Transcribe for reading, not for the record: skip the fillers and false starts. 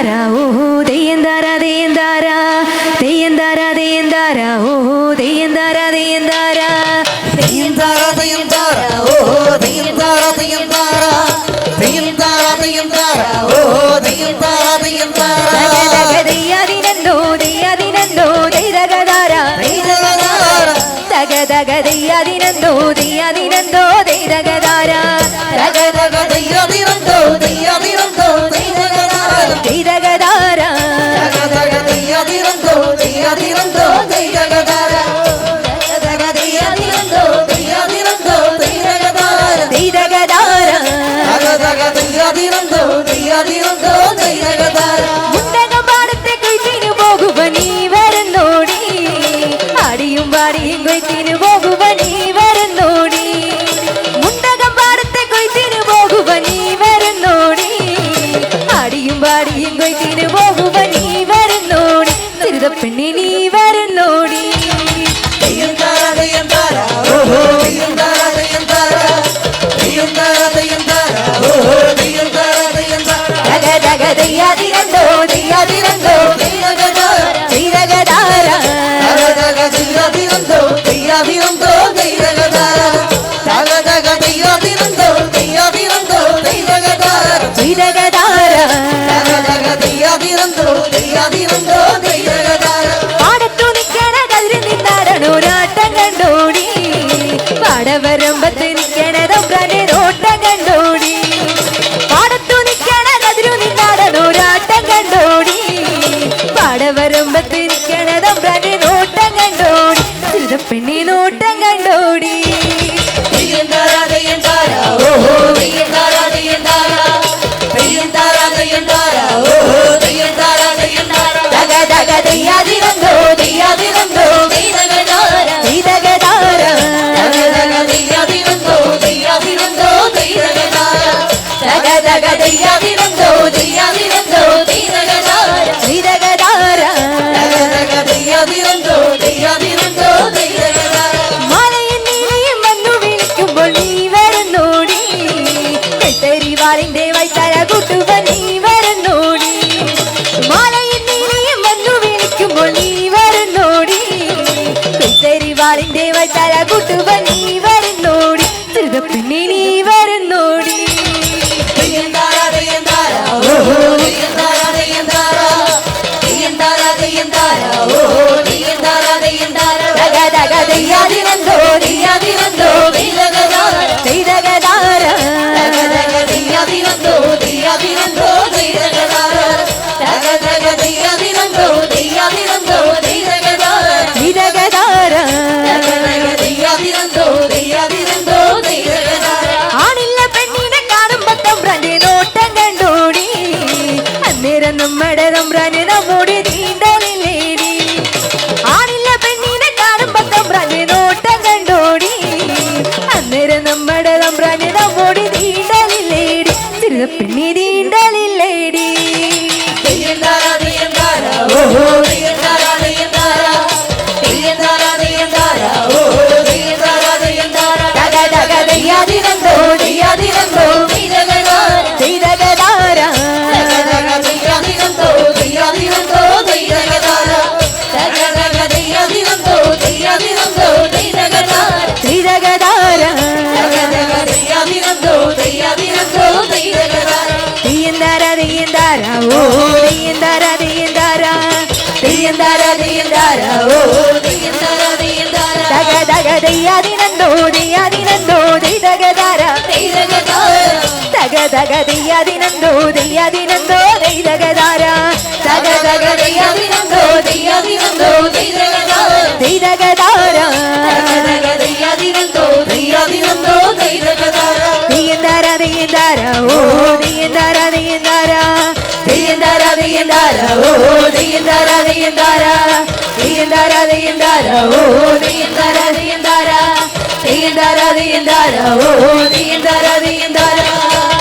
തെയ്യന്താര ഓ തെയ്യന്താര തെയ്യന്താര തെയ്യന്താര തെയ്യന്താര ഓ തെയ്യന്താര തെയ്യന്താര തെയ്യന്താര തെയ്യന്താര ഓ തെയ്യന്താര തെയ്യന്താര തെയ്യന്താര തെയ്യന്താര ഓ തെയ്യന്താര തെയ്യന്താര തെയ്യാതിനന്തോ തെയ്യാതിനന്തോ തെയ്തകതാര തക തക തെയ്യാതിനന്തോ തെയ്യാതിനന്തോ തെയ്തകതാര തക തക തെയ്യാതിനന്തോ തെയ്യാതിനന്തോ തെയ്തകതാര തെയ്തകതാര തക തക തെയ്യാതിനന്തോ തെയ്യാതിനന്തോ തെയ്തകതാര തക തെയ്യാതിനന്തോ തെയ്യാതിനന്തോ തെയ്തകതാര തെയ്തകതാര തക തക തെയ്യാതിനന്തോ തെയ്യാതിനന്തോ തെയ്തകതാര മുണ്ടകം പാടത്തെ കൊയ്ത്തിനു പോകുക നീ വരുന്നോടി ആടിയും പാടിയും കൊയ്ത്തിനു പോകുക നീ വരുന്നോടി മുണ്ടകം പാടത്തെ കൊയ്ത്തിനു പോകുക നീ വരുന്നോടി ആടിയും പാടിയും കൊയ്ത്തിനു പോകുക നീ വരുന്നോടി ചെറുതപ്പെണ്ണി നീ വരുന്നോടി തെയ്യന്താര തെയ്യന്താര ഓഹോ തെയ്യന്താര തെയ്യന്താര തെയ്യന്താര തെയ്യന്താര ഓഹോ തെയ്യന്താര തെയ്യന്താര തക തക തെയ്യാതിരന്തോ തെയ്യാതിരന്തോ തെയ്യകതാര തെയ്തകതാര തക തക തെയ്യാതിനന്തോ തെയ്യാതിനന്തോ തെയ്യകതാര തക തക തെയ്യാതിനന്തോ തെയ്യാതിനന്തോ തെയ്യകതാര തെയ്തകതാര തക തക തെയ്യാതിനന്തോ തെയ്യാതിനന്തോ തെയ്യകതാര പാടത്തു നിൽക്കണ കതിര് നിന്നാടണോ നാട്ടം കണ്ടോടി പാടവരമ്പത്ത് നിൽക്കണ തമ്പ്രാന്റെ നോട്ടം കണ്ടോടി പാടത്തു നിൽക്കണ കതിരു നിന്നാടണോ നാട്ടം കണ്ടോടി പാടവരമ്പത്ത് നിൽക്കണ തമ്പ്രാന്റെ നോട്ടം കണ്ടോടി ചെറുതപ്പെണ്ണി നോട്ടം കണ്ടോടി തെയ്യന്താര തെയ്യന്താര ഓഹോ തെയ്യന്താര തെയ്യന്താര തെയ്യന്താര തെയ്യന്താര ഓഹോ തെയ്യന്താര തെയ്യന്താര തക തക തെയ്യാതിരന്തോ തെയ്യാതിരന്തോ തെയ്യകതാര തെയ്തകതാര തക തക തെയ്യാതിനന്തോ തെയ്യാതിനന്തോ തെയ്യകതാര തക തക തെയ്യാതിനന്തോ തെയ്യാതിനന്തോ തെയ്യകതാര തെയ്തകതാര തക തക തെയ്യാതിനന്തോ തെയ്യാതിനന്തോ തെയ്യകതാര മലയും നീലയും വന്നു വിളിക്കുമ്പോൾ നീ വരുന്നോടി കൈത്തരിവാളിന്റെ വൈത്തല കൂട്ടുക നീ വരുന്നോടി മലയും നീലയും വന്നു വിളിക്കുമ്പോൾ നീ വരുന്നോടി കൈത്തരിവാളിന്റെ വൈത്തല കൂട്ടുക നീ വരുന്നോടി ചെറുതപ്പെണ്ണി നീ വരുന്നോടി തെയ്യന്താര തെയ്യന്താര ഓഹോ തെയ്യന്താര തെയ്യന്താര തെയ്യന്താര തെയ്യന്താര ഓഹോ തെയ്യന്താര തെയ്യന്താര തക തക തെയ്യാതിരന്തോ തെയ്യാതിനന്തോ തെയ്യകതാര തെയ്തകതാര തക തക തെയ്യാതിനന്തോ തെയ്യാതിനന്തോ തെയ്യകതാര തക തക തെയ്യാതിനന്തോ തെയ്യാതിനന്തോ തെയ്യകതാര തെയ്തകതാര തക തക തെയ്യാതിനന്തോ തെയ്യാതിനന്തോ തെയ്യകതാര ആണില്ല പെണ്ണിനെ കാണുമ്പോ തമ്പ്രാന്റെ നോട്ടം കണ്ടോടി അന്നേരം നമ്മുടെ തമ്പ്രാന് നമ്മോട് തീണ്ടലില്ലേടി ആണില്ല പെണ്ണിനെ കാണുമ്പോ തമ്പ്രാന്റെ നോട്ടം കണ്ടോടി അന്നേരം നമ്മുടെ തമ്പ്രാന് നമ്മോട് തീണ്ടലില്ലേടി ചെറുതപ്പെണ്ണി തീണ്ടലില്ലേടി തെയ്യന്താര തെയ്യന്താര ഓഹോ തെയ്യന്താര തെയ്യന്താര തെയ്യന്താര തെയ്യന്താര ഓഹോ തെയ്യന്താര തെയ്യന്താര തക തക തെയ്യാതിരന്തോ തെയ്യാതിരന്തോ തെയ്യകതാര തെയ്തകതാര തക തക തെയ്യാതിനന്തോ തെയ്യാതിനന്തോ തെയ്യകതാര തക തക തെയ്യാതിനന്തോ തെയ്യാതിനന്തോ തെയ്യകതാര തെയ്തകതാര തക തക തെയ്യാതിനന്തോ തെയ്യാതിനന്തോ തെയ്യകതാര തെയ്യന്താര തെയ്യന്താര ഓ തെയ്യന്താര തെയ്യന്താര തെയ്യന്താര തെയ്യന്താര ഓഹോ തെയ്യന്താര തെയ്യന്താര തക തക തെയ്യാതിനന്തോ തെയ്യാതിനന്തോ തെയ്തകതാര തെയ്യകതാര തക തക തെയ്യാതിനന്തോ തെയ്യാതിനന്തോ തെയ്തകതാര തക തക തെയ്യാതിനന്തോ തെയ്യാതിനന്തോ തെയ്യകതാര തെയ്തകതാര തക തക തെയ്യാതിനന്തോ തെയ്യാതിനന്തോ തെയ്യകതാര തെയ്യന്താര തെയ്യന്താര ഓ തെയ്യന്താര തെയ്യന്താര തെയ്യന്താര തെയ്യന്താര ഓഹോ തെയ്യന്താര തെയ്യന്താര തെയ്യന്താര തെയ്യന്താര ഓഹോ തെയ്യന്താര തെയ്യന്താര തെയ്യന്താര തെയ്യന്താര ഓഹോ തെയ്യന്താര